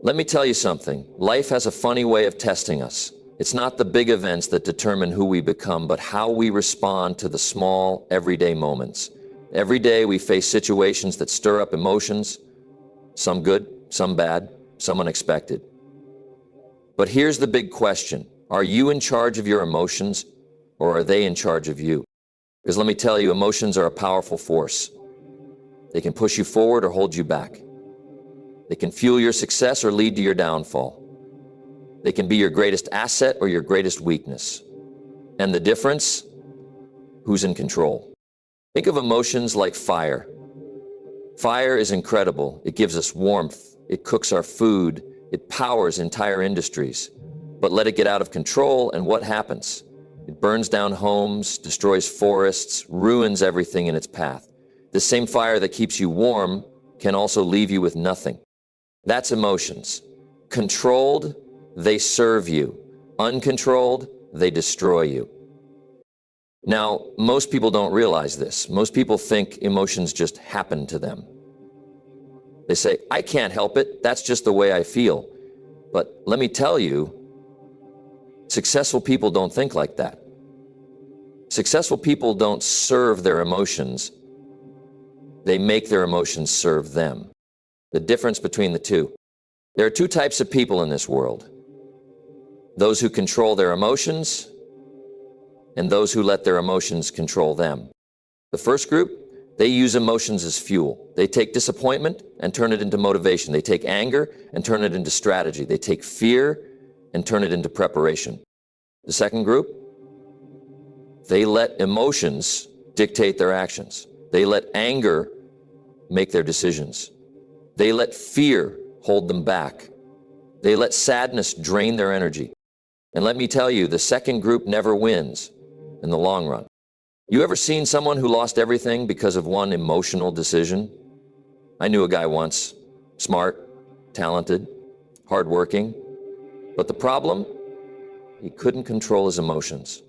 Let me tell you something. Life has a funny way of testing us. It's not the big events that determine who we become, but how we respond to the small, everyday moments. Every day we face situations that stir up emotions, some good, some bad, some unexpected. But here's the big question. Are you in charge of your emotions, or are they in charge of you? Because let me tell you, emotions are a powerful force. They can push you forward or hold you back. They can fuel your success or lead to your downfall. They can be your greatest asset or your greatest weakness. And the difference? Who's in control? Think of emotions like fire. Fire is incredible. It gives us warmth. It cooks our food. It powers entire industries. But let it get out of control, and what happens? It burns down homes, destroys forests, ruins everything in its path. The same fire that keeps you warm can also leave you with nothing. That's emotions. Controlled, they serve you. Uncontrolled, they destroy you. Now, most people don't realize this. Most people think emotions just happen to them. They say, I can't help it. That's just the way I feel. But let me tell you, successful people don't think like that. Successful people don't serve their emotions. They make their emotions serve them. The difference between the two. There are two types of people in this world. Those who control their emotions and those who let their emotions control them. The first group, they use emotions as fuel. They take disappointment and turn it into motivation. They take anger and turn it into strategy. They take fear and turn it into preparation. The second group, they let emotions dictate their actions. They let anger make their decisions. They let fear hold them back. They let sadness drain their energy. And let me tell you, the second group never wins in the long run. You ever seen someone who lost everything because of one emotional decision? I knew a guy once, smart, talented, hardworking. But the problem? He couldn't control his emotions.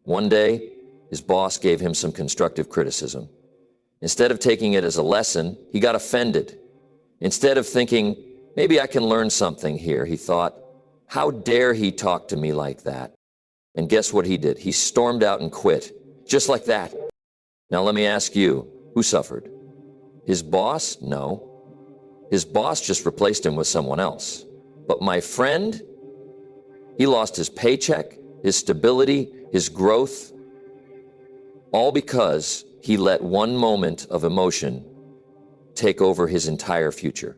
One day, his boss gave him some constructive criticism. Instead of taking it as a lesson, he got offended. Instead of thinking, maybe I can learn something here, he thought, how dare he talk to me like that? And guess what he did? He stormed out and quit, just like that. Now let me ask you, who suffered? His boss? No. His boss just replaced him with someone else. But my friend, he lost his paycheck, his stability, his growth, all because he let one moment of emotion take over his entire future.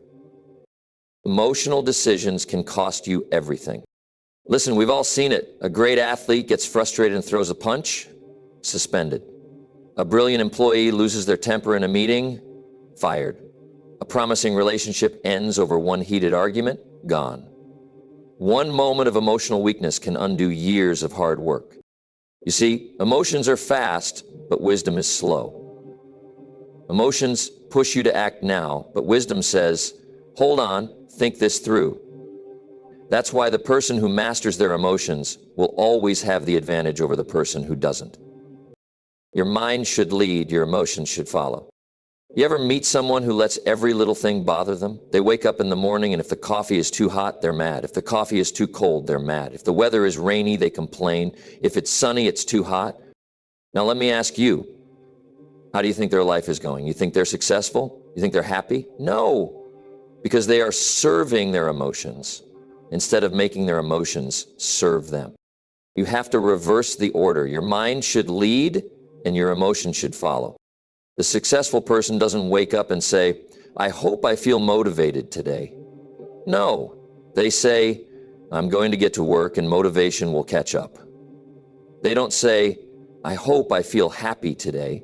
Emotional decisions can cost you everything. Listen, we've all seen it. A great athlete gets frustrated and throws a punch, suspended. A brilliant employee loses their temper in a meeting, fired. A promising relationship ends over one heated argument, gone. One moment of emotional weakness can undo years of hard work. You see, emotions are fast, but wisdom is slow. Emotions push you to act now, but wisdom says, hold on, think this through. That's why the person who masters their emotions will always have the advantage over the person who doesn't. Your mind should lead, your emotions should follow. You ever meet someone who lets every little thing bother them? They wake up in the morning and if the coffee is too hot, they're mad. If the coffee is too cold, they're mad. If the weather is rainy, they complain. If it's sunny, it's too hot. Now let me ask you, how do you think their life is going? You think they're successful? You think they're happy? No, because they are serving their emotions instead of making their emotions serve them. You have to reverse the order. Your mind should lead and your emotion should follow. The successful person doesn't wake up and say, I hope I feel motivated today. No, they say, I'm going to get to work and motivation will catch up. They don't say, I hope I feel happy today.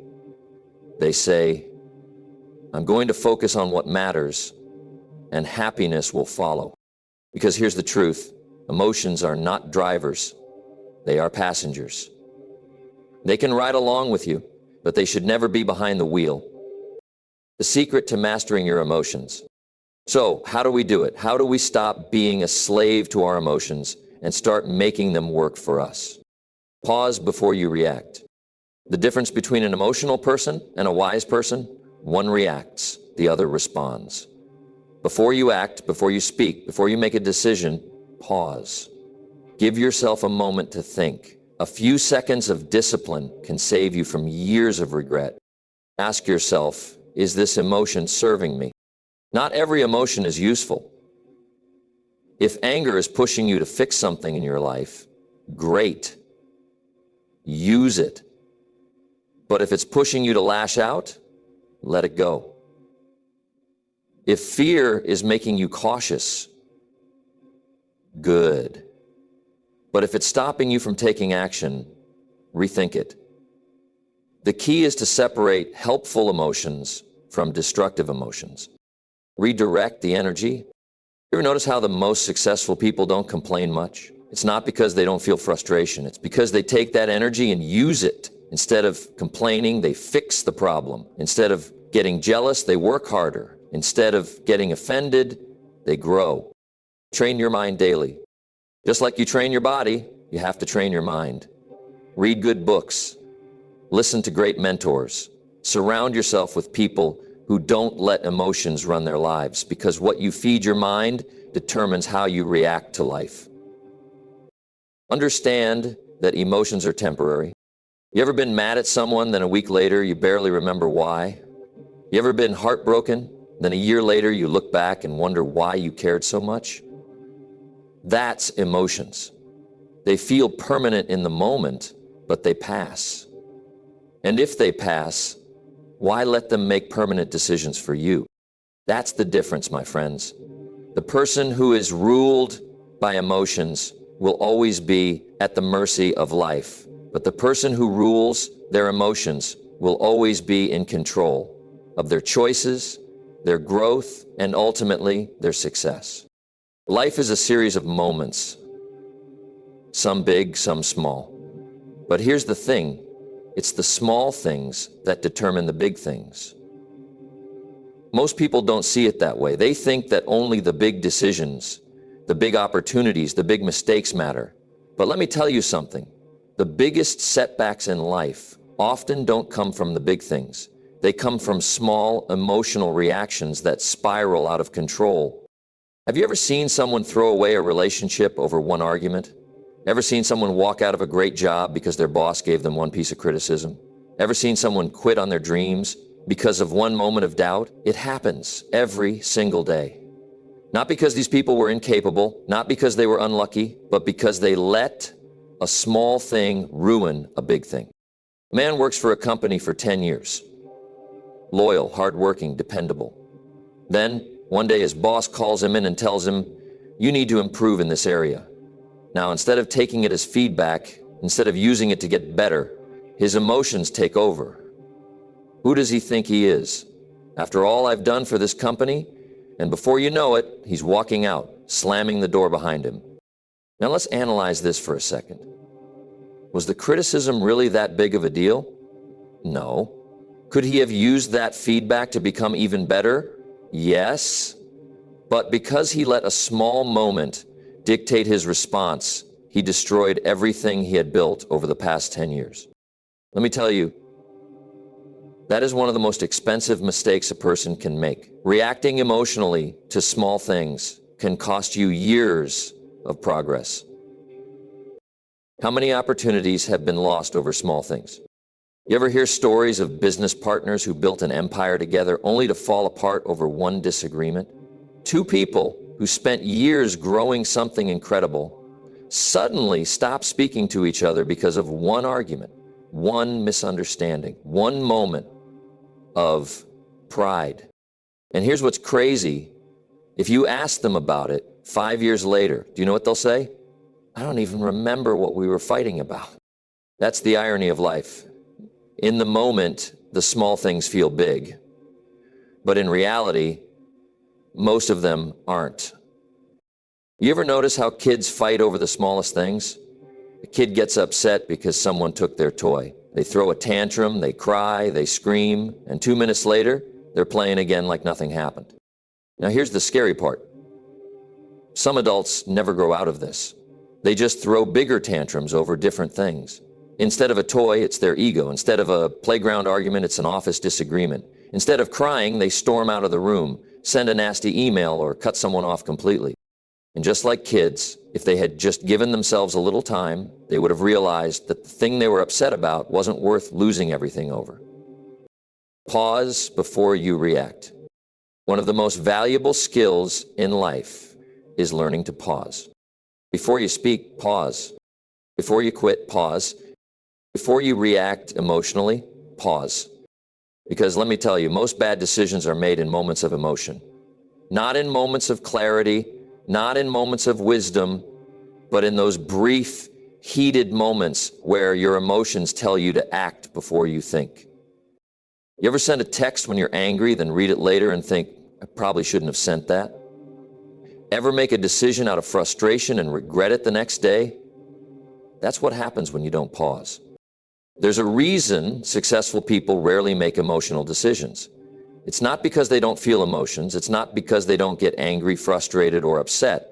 They say, I'm going to focus on what matters and happiness will follow. Because here's the truth, emotions are not drivers, they are passengers. They can ride along with you, but they should never be behind the wheel. The secret to mastering your emotions. So, how do we do it? How do we stop being a slave to our emotions and start making them work for us? Pause before you react. The difference between an emotional person and a wise person, one reacts, the other responds. Before you act, before you speak, before you make a decision, pause. Give yourself a moment to think. A few seconds of discipline can save you from years of regret. Ask yourself, is this emotion serving me? Not every emotion is useful. If anger is pushing you to fix something in your life, great. Use it. But if it's pushing you to lash out, let it go. If fear is making you cautious, good. But if it's stopping you from taking action, rethink it. The key is to separate helpful emotions from destructive emotions. Redirect the energy. You ever notice how the most successful people don't complain much? It's not because they don't feel frustration. It's because they take that energy and use it. Instead of complaining, they fix the problem. Instead of getting jealous, they work harder. Instead of getting offended, they grow. Train your mind daily. Just like you train your body, you have to train your mind. Read good books. Listen to great mentors. Surround yourself with people who don't let emotions run their lives, because what you feed your mind determines how you react to life. Understand that emotions are temporary. You ever been mad at someone, then a week later you barely remember why? You ever been heartbroken, then a year later you look back and wonder why you cared so much? That's emotions. They feel permanent in the moment, but they pass. And if they pass, why let them make permanent decisions for you? That's the difference, my friends. The person who is ruled by emotions will always be at the mercy of life. But the person who rules their emotions will always be in control of their choices, their growth, and ultimately their success. Life is a series of moments, some big, some small. But here's the thing, it's the small things that determine the big things. Most people don't see it that way. They think that only the big decisions, the big opportunities, the big mistakes matter. But let me tell you something. The biggest setbacks in life often don't come from the big things. They come from small emotional reactions that spiral out of control. Have you ever seen someone throw away a relationship over one argument? Ever seen someone walk out of a great job because their boss gave them one piece of criticism? Ever seen someone quit on their dreams because of one moment of doubt? It happens every single day. Not because these people were incapable, not because they were unlucky, but because they let a small thing ruin a big thing. A man works for a company for 10 years. Loyal, hardworking, dependable. Then, one day his boss calls him in and tells him, "You need to improve in this area." Now, instead of taking it as feedback, instead of using it to get better, his emotions take over. Who does he think he is? After all I've done for this company? And before you know it, he's walking out, slamming the door behind him. Now let's analyze this for a second. Was the criticism really that big of a deal? No. Could he have used that feedback to become even better? Yes. But because he let a small moment dictate his response, he destroyed everything he had built over the past 10 years. Let me tell you, that is one of the most expensive mistakes a person can make. Reacting emotionally to small things can cost you years of progress. How many opportunities have been lost over small things? You ever hear stories of business partners who built an empire together only to fall apart over one disagreement? Two people who spent years growing something incredible suddenly stopped speaking to each other because of one argument, one misunderstanding, one moment of pride. And here's what's crazy. If you ask them about it 5 years later, do you know what they'll say? I don't even remember what we were fighting about. That's the irony of life. In the moment, the small things feel big. But in reality, most of them aren't. You ever notice how kids fight over the smallest things? A kid gets upset because someone took their toy. They throw a tantrum, they cry, they scream, and 2 minutes later, they're playing again like nothing happened. Now here's the scary part. Some adults never grow out of this. They just throw bigger tantrums over different things. Instead of a toy, it's their ego. Instead of a playground argument, it's an office disagreement. Instead of crying, they storm out of the room, send a nasty email, or cut someone off completely. And just like kids, if they had just given themselves a little time, they would have realized that the thing they were upset about wasn't worth losing everything over. Pause before you react. One of the most valuable skills in life is learning to pause. Before you speak, pause. Before you quit, pause. Before you react emotionally, pause. Because let me tell you, most bad decisions are made in moments of emotion. Not in moments of clarity, not in moments of wisdom, but in those brief, heated moments where your emotions tell you to act before you think. You ever send a text when you're angry, then read it later and think, I probably shouldn't have sent that? Ever make a decision out of frustration and regret it the next day? That's what happens when you don't pause. There's a reason successful people rarely make emotional decisions. It's not because they don't feel emotions. It's not because they don't get angry, frustrated, or upset.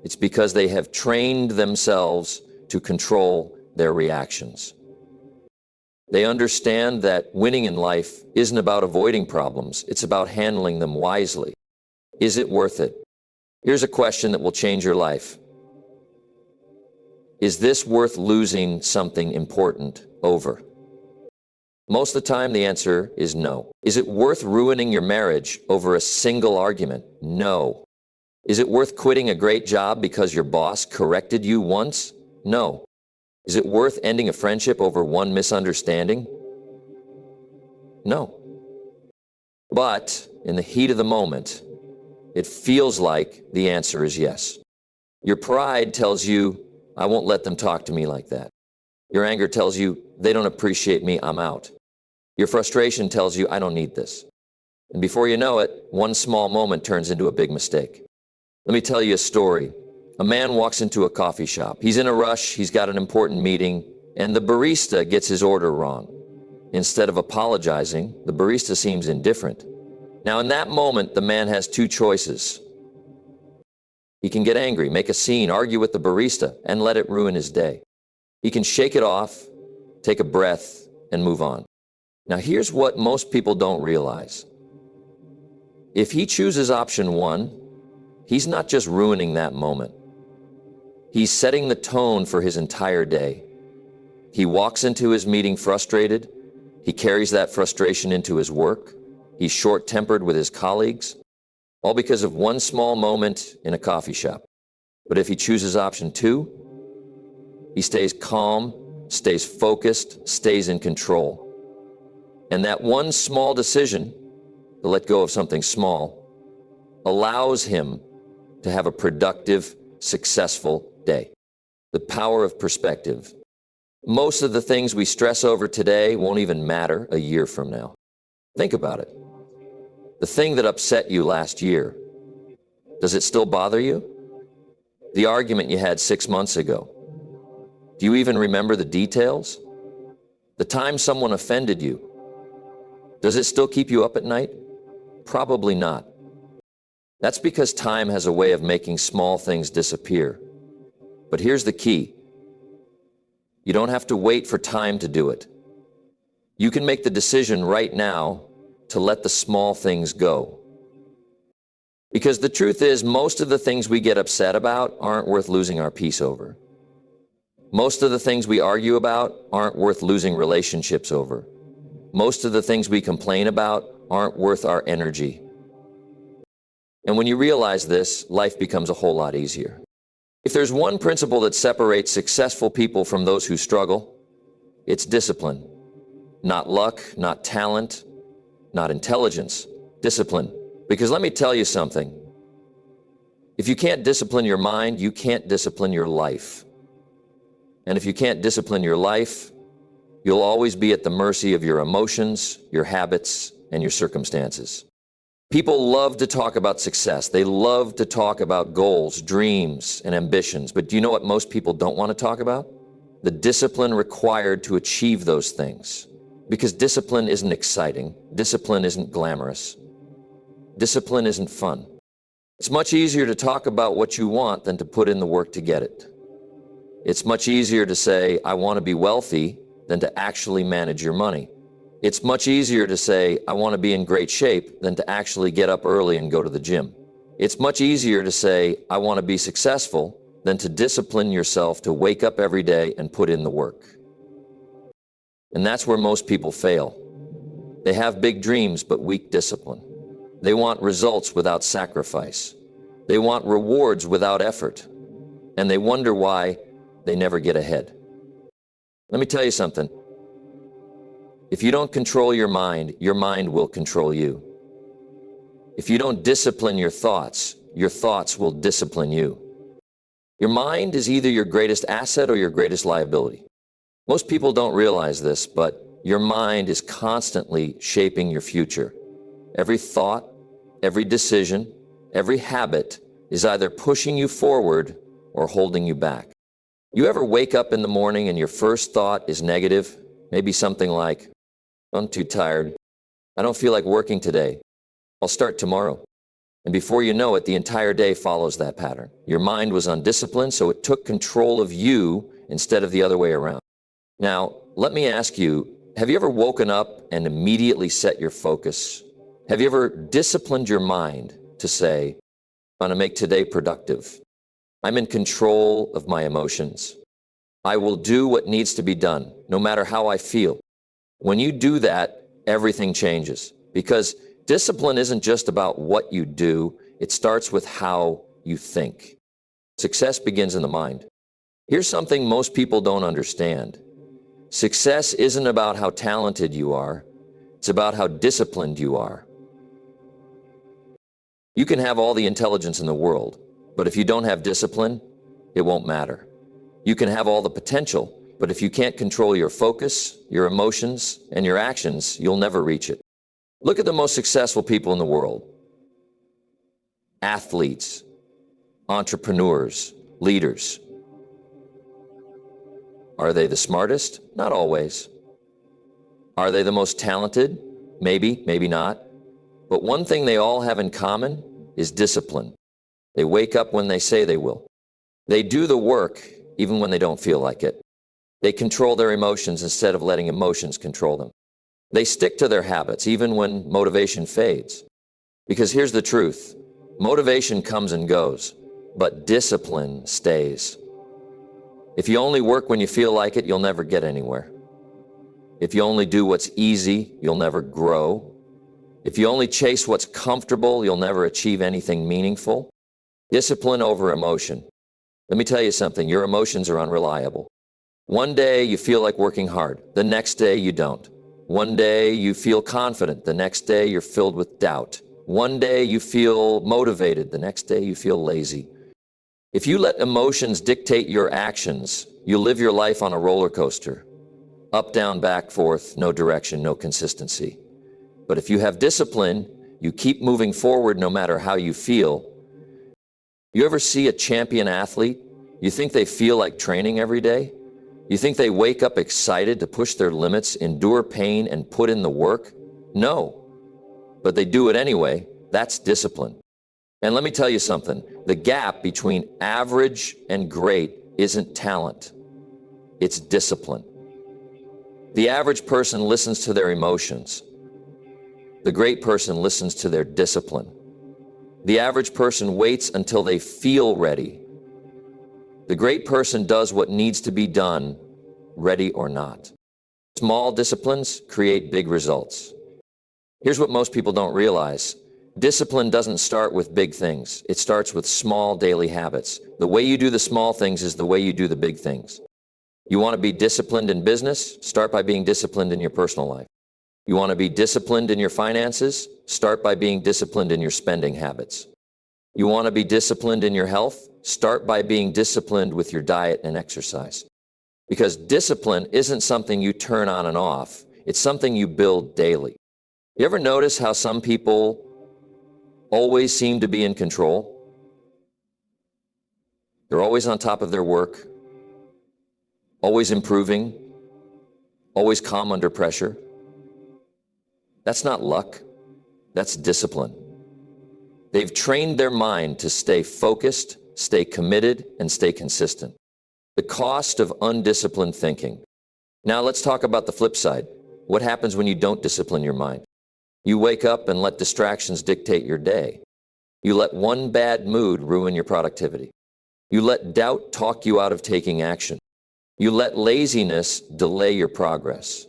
It's because they have trained themselves to control their reactions. They understand that winning in life isn't about avoiding problems. It's about handling them wisely. Is it worth it? Here's a question that will change your life. Is this worth losing something important over? Most of the time, the answer is no. Is it worth ruining your marriage over a single argument? No. Is it worth quitting a great job because your boss corrected you once? No. Is it worth ending a friendship over one misunderstanding? No. But in the heat of the moment, it feels like the answer is yes. Your pride tells you, I won't let them talk to me like that. Your anger tells you, they don't appreciate me, I'm out. Your frustration tells you, I don't need this. And before you know it, one small moment turns into a big mistake. Let me tell you a story. A man walks into a coffee shop. He's in a rush, he's got an important meeting, and the barista gets his order wrong. Instead of apologizing, the barista seems indifferent. Now, in that moment, the man has two choices. He can get angry, make a scene, argue with the barista, and let it ruin his day. He can shake it off, take a breath, and move on. Now, here's what most people don't realize. If he chooses option one, he's not just ruining that moment. He's setting the tone for his entire day. He walks into his meeting frustrated. He carries that frustration into his work. He's short-tempered with his colleagues, all because of one small moment in a coffee shop. But if he chooses option two, he stays calm, stays focused, stays in control. And that one small decision, to let go of something small, allows him to have a productive, successful day. The power of perspective. Most of the things we stress over today won't even matter a year from now. Think about it. The thing that upset you last year, does it still bother you? The argument you had 6 months ago, do you even remember the details? The time someone offended you, does it still keep you up at night? Probably not. That's because time has a way of making small things disappear. But here's the key. You don't have to wait for time to do it. You can make the decision right now to let the small things go. Because the truth is, most of the things we get upset about aren't worth losing our peace over. Most of the things we argue about aren't worth losing relationships over. Most of the things we complain about aren't worth our energy. And when you realize this, life becomes a whole lot easier. If there's one principle that separates successful people from those who struggle, it's discipline. Not luck, not talent, not intelligence. Discipline. Because let me tell you something. If you can't discipline your mind, you can't discipline your life. And if you can't discipline your life, you'll always be at the mercy of your emotions, your habits, and your circumstances. People love to talk about success. They love to talk about goals, dreams, and ambitions. But do you know what most people don't want to talk about? The discipline required to achieve those things. Because discipline isn't exciting. Discipline isn't glamorous. Discipline isn't fun. It's much easier to talk about what you want than to put in the work to get it. It's much easier to say, I want to be wealthy, than to actually manage your money. It's much easier to say, I want to be in great shape, than to actually get up early and go to the gym. It's much easier to say, I want to be successful, than to discipline yourself to wake up every day and put in the work. And that's where most people fail. They have big dreams but weak discipline. They want results without sacrifice. They want rewards without effort. And they wonder why they never get ahead. Let me tell you something. If you don't control your mind will control you. If you don't discipline your thoughts will discipline you. Your mind is either your greatest asset or your greatest liability. Most people don't realize this, but your mind is constantly shaping your future. Every thought, every decision, every habit is either pushing you forward or holding you back. You ever wake up in the morning and your first thought is negative? Maybe something like, I'm too tired. I don't feel like working today. I'll start tomorrow. And before you know it, the entire day follows that pattern. Your mind was undisciplined, so it took control of you instead of the other way around. Now, let me ask you, have you ever woken up and immediately set your focus? Have you ever disciplined your mind to say, I'm going to make today productive? I'm in control of my emotions. I will do what needs to be done, no matter how I feel. When you do that, everything changes, because discipline isn't just about what you do, it starts with how you think. Success begins in the mind. Here's something most people don't understand. Success isn't about how talented you are, it's about how disciplined you are. You can have all the intelligence in the world, but if you don't have discipline, it won't matter. You can have all the potential, but if you can't control your focus, your emotions, and your actions, you'll never reach it. Look at the most successful people in the world. Athletes, entrepreneurs, leaders. Are they the smartest? Not always. Are they the most talented? Maybe, maybe not. But one thing they all have in common is discipline. They wake up when they say they will. They do the work even when they don't feel like it. They control their emotions instead of letting emotions control them. They stick to their habits even when motivation fades. Because here's the truth. Motivation comes and goes, but discipline stays. If you only work when you feel like it, you'll never get anywhere. If you only do what's easy, you'll never grow. If you only chase what's comfortable, you'll never achieve anything meaningful. Discipline over emotion. Let me tell you something, your emotions are unreliable. One day you feel like working hard, the next day you don't. One day you feel confident, the next day you're filled with doubt. One day you feel motivated, the next day you feel lazy. If you let emotions dictate your actions, you live your life on a roller coaster. Up, down, back, forth, no direction, no consistency. But if you have discipline, you keep moving forward no matter how you feel. You ever see a champion athlete? You think they feel like training every day? You think they wake up excited to push their limits, endure pain, and put in the work? No. But they do it anyway. That's discipline. And let me tell you something. The gap between average and great isn't talent. It's discipline. The average person listens to their emotions. The great person listens to their discipline. The average person waits until they feel ready. The great person does what needs to be done, ready or not. Small disciplines create big results. Here's what most people don't realize. Discipline doesn't start with big things. It starts with small daily habits. The way you do the small things is the way you do the big things. You want to be disciplined in business? Start by being disciplined in your personal life. You want to be disciplined in your finances? Start by being disciplined in your spending habits. You want to be disciplined in your health? Start by being disciplined with your diet and exercise. Because discipline isn't something you turn on and off. It's something you build daily. You ever notice how some people always seem to be in control? They're always on top of their work, always improving, always calm under pressure. That's not luck. That's discipline. They've trained their mind to stay focused, stay committed, and stay consistent. The cost of undisciplined thinking. Now let's talk about the flip side. What happens when you don't discipline your mind? You wake up and let distractions dictate your day. You let one bad mood ruin your productivity. You let doubt talk you out of taking action. You let laziness delay your progress.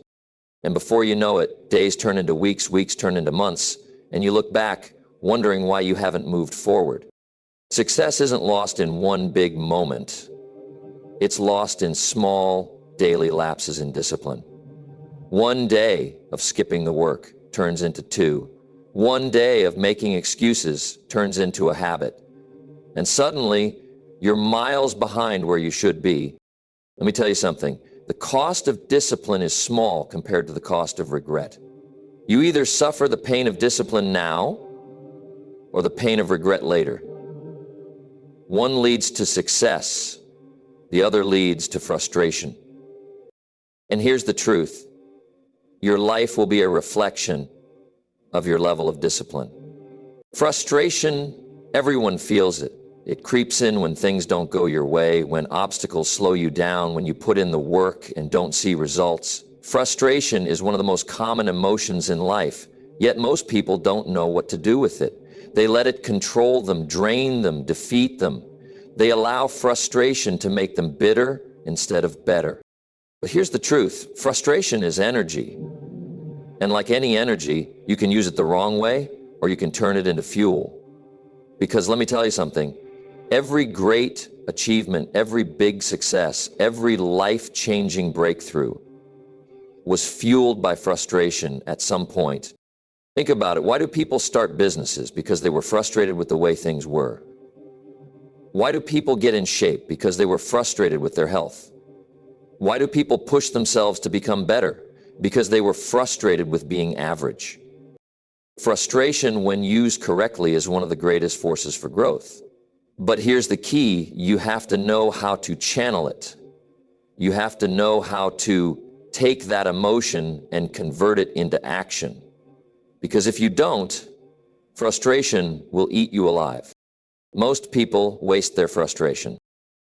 And before you know it, days turn into weeks, weeks turn into months, and you look back wondering why you haven't moved forward. Success isn't lost in one big moment. It's lost in small daily lapses in discipline. One day of skipping the work turns into 2. One day of making excuses turns into a habit. And suddenly, you're miles behind where you should be. Let me tell you something. The cost of discipline is small compared to the cost of regret. You either suffer the pain of discipline now or the pain of regret later. One leads to success, the other leads to frustration. And here's the truth. Your life will be a reflection of your level of discipline. Frustration, everyone feels it. It creeps in when things don't go your way, when obstacles slow you down, when you put in the work and don't see results. Frustration is one of the most common emotions in life, yet most people don't know what to do with it. They let it control them, drain them, defeat them. They allow frustration to make them bitter instead of better. But here's the truth. Frustration is energy. And like any energy, you can use it the wrong way or you can turn it into fuel. Because let me tell you something. Every great achievement, every big success, every life-changing breakthrough was fueled by frustration at some point. Think about it. Why do people start businesses? Because they were frustrated with the way things were. Why do people get in shape? Because they were frustrated with their health. Why do people push themselves to become better? Because they were frustrated with being average. Frustration, when used correctly, is one of the greatest forces for growth. But here's the key. You have to know how to channel it. You have to know how to take that emotion and convert it into action. Because if you don't, frustration will eat you alive. Most people waste their frustration.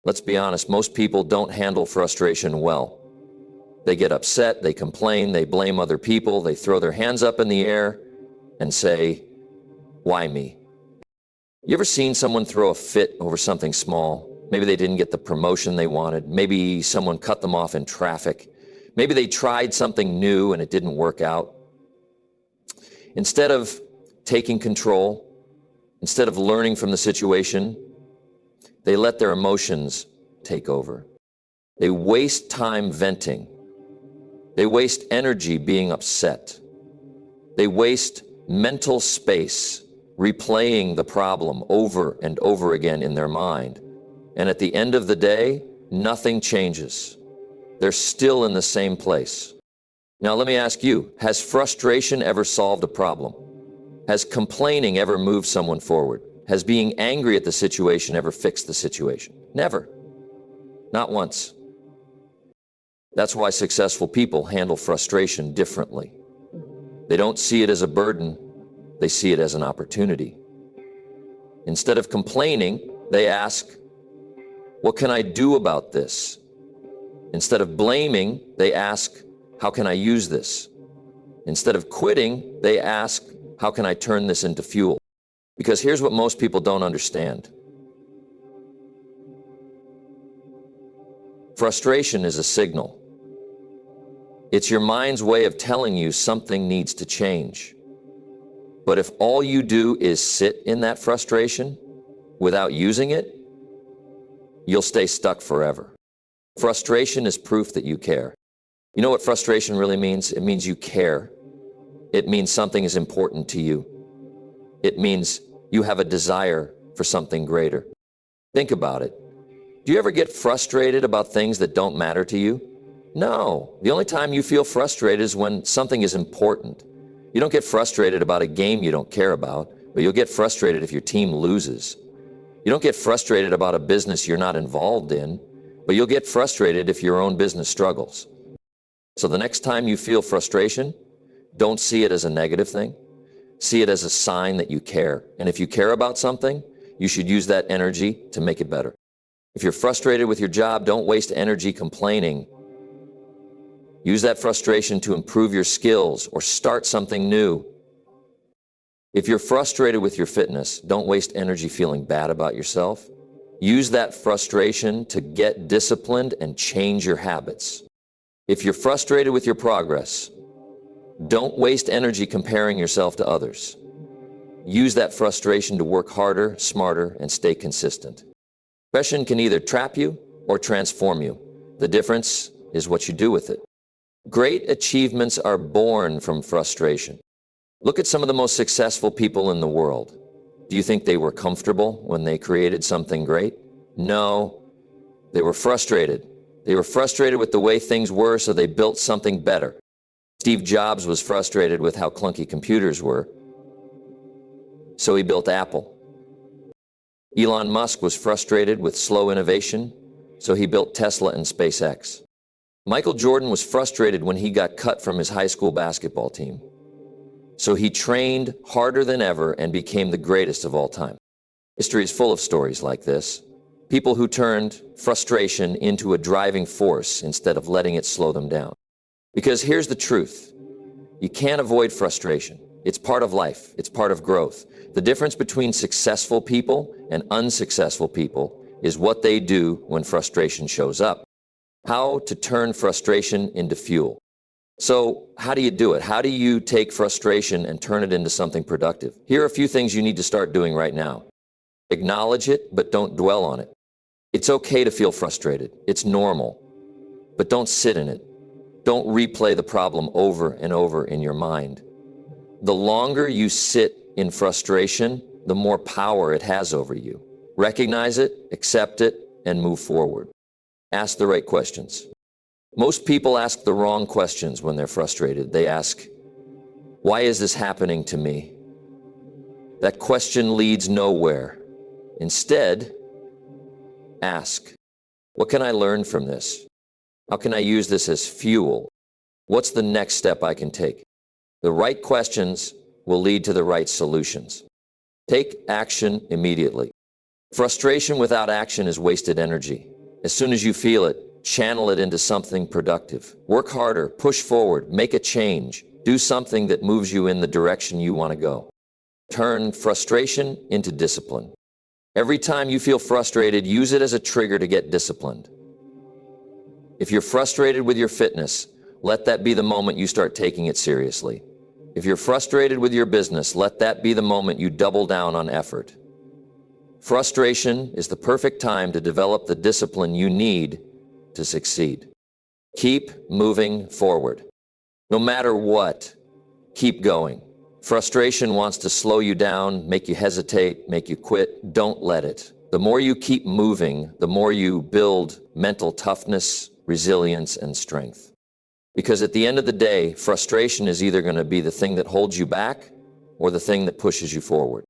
Let's be honest, most people don't handle frustration well. They get upset, they complain, they blame other people, they throw their hands up in the air and say, "Why me?" You ever seen someone throw a fit over something small? Maybe they didn't get the promotion they wanted. Maybe someone cut them off in traffic. Maybe they tried something new and it didn't work out. Instead of taking control, instead of learning from the situation, they let their emotions take over. They waste time venting. They waste energy being upset. They waste mental space replaying the problem over and over again in their mind. And at the end of the day, nothing changes. They're still in the same place. Now let me ask you, has frustration ever solved a problem? Has complaining ever moved someone forward? Has being angry at the situation ever fixed the situation? Never. Not once. That's why successful people handle frustration differently. They don't see it as a burden, they see it as an opportunity. Instead of complaining, they ask, "What can I do about this?" Instead of blaming, they ask, "How can I use this?" Instead of quitting, they ask, "How can I turn this into fuel?" Because here's what most people don't understand. Frustration is a signal. It's your mind's way of telling you something needs to change. But if all you do is sit in that frustration without using it, you'll stay stuck forever. Frustration is proof that you care. You know what frustration really means? It means you care. It means something is important to you. It means you have a desire for something greater. Think about it. Do you ever get frustrated about things that don't matter to you? No. The only time you feel frustrated is when something is important. You don't get frustrated about a game you don't care about, but you'll get frustrated if your team loses. You don't get frustrated about a business you're not involved in, but you'll get frustrated if your own business struggles. So the next time you feel frustration, don't see it as a negative thing. See it as a sign that you care. And if you care about something, you should use that energy to make it better. If you're frustrated with your job, don't waste energy complaining. Use that frustration to improve your skills or start something new. If you're frustrated with your fitness, don't waste energy feeling bad about yourself. Use that frustration to get disciplined and change your habits. If you're frustrated with your progress, don't waste energy comparing yourself to others. Use that frustration to work harder, smarter, and stay consistent. Frustration can either trap you or transform you. The difference is what you do with it. Great achievements are born from frustration. Look at some of the most successful people in the world. Do you think they were comfortable when they created something great? No, they were frustrated. They were frustrated with the way things were, so they built something better. Steve Jobs was frustrated with how clunky computers were, so he built Apple. Elon Musk was frustrated with slow innovation, so he built Tesla and SpaceX. Michael Jordan was frustrated when he got cut from his high school basketball team, so he trained harder than ever and became the greatest of all time. History is full of stories like this. People who turned frustration into a driving force instead of letting it slow them down. Because here's the truth. You can't avoid frustration. It's part of life. It's part of growth. The difference between successful people and unsuccessful people is what they do when frustration shows up. How to turn frustration into fuel. So how do you do it? How do you take frustration and turn it into something productive? Here are a few things you need to start doing right now. Acknowledge it, but don't dwell on it. It's okay to feel frustrated. It's normal, but don't sit in it. Don't replay the problem over and over in your mind. The longer you sit in frustration, the more power it has over you. Recognize it, accept it, and move forward. Ask the right questions. Most people ask the wrong questions when they're frustrated. They ask, why is this happening to me? That question leads nowhere. Instead, ask, what can I learn from this? How can I use this as fuel? What's the next step I can take? The right questions will lead to the right solutions. Take action immediately. Frustration without action is wasted energy. As soon as you feel it, channel it into something productive. Work harder, push forward, make a change. Do something that moves you in the direction you want to go. Turn frustration into discipline. Every time you feel frustrated, use it as a trigger to get disciplined. If you're frustrated with your fitness, let that be the moment you start taking it seriously. If you're frustrated with your business, let that be the moment you double down on effort. Frustration is the perfect time to develop the discipline you need to succeed. Keep moving forward. No matter what, keep going. Frustration wants to slow you down, make you hesitate, make you quit. Don't let it. The more you keep moving, the more you build mental toughness, resilience, and strength. Because at the end of the day, frustration is either going to be the thing that holds you back or the thing that pushes you forward.